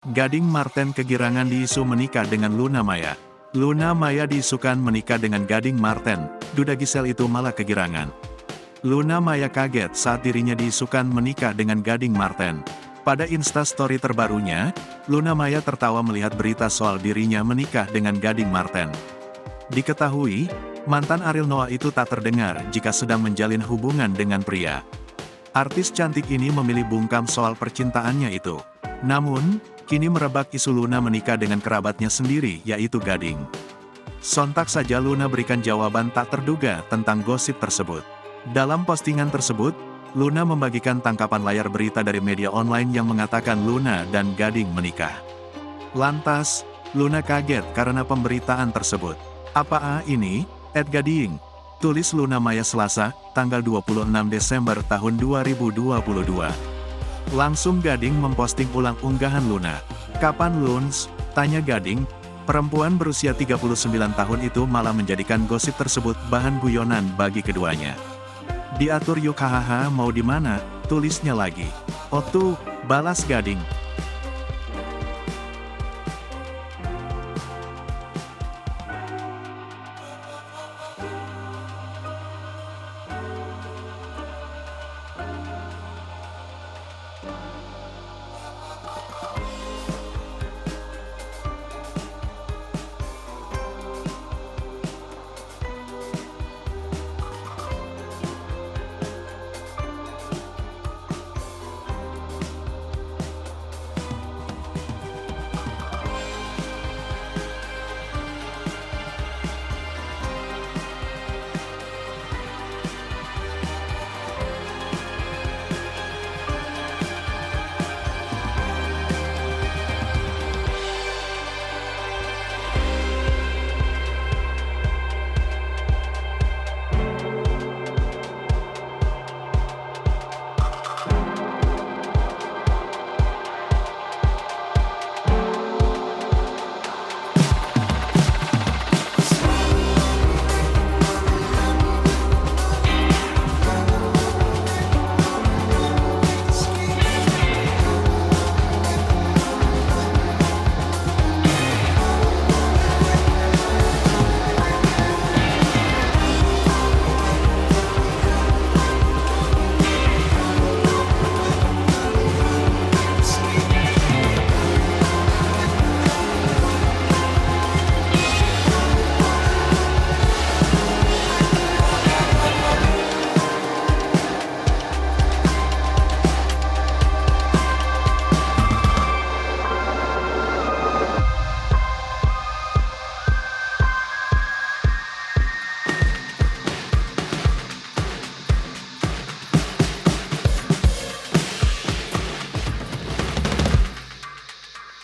Gading Marten kegirangan diisu menikah dengan Luna Maya. Luna Maya diisukan menikah dengan Gading Marten, duda Gisel itu malah kegirangan. Luna Maya kaget saat dirinya diisukan menikah dengan Gading Marten. Pada Instastory terbarunya, Luna Maya tertawa melihat berita soal dirinya menikah dengan Gading Marten. Diketahui, mantan Ariel Noah itu tak terdengar jika sedang menjalin hubungan dengan pria. Artis cantik ini memilih bungkam soal percintaannya itu. Namun, kini merebak isu Luna menikah dengan kerabatnya sendiri, yaitu Gading. Sontak saja Luna berikan jawaban tak terduga tentang gosip tersebut. Dalam postingan tersebut, Luna membagikan tangkapan layar berita dari media online yang mengatakan Luna dan Gading menikah. Lantas, Luna kaget karena pemberitaan tersebut. "Apaa ini, Gading?" tulis Luna Maya Selasa, tanggal 26 Desember tahun 2022. Langsung Gading memposting ulang unggahan Luna. "Kapan Luns?" tanya Gading. Perempuan berusia 39 tahun itu malah menjadikan gosip tersebut bahan guyonan bagi keduanya. "Diatur yuk hahaha mau di mana?" tulisnya lagi. "Oh tuh," balas Gading.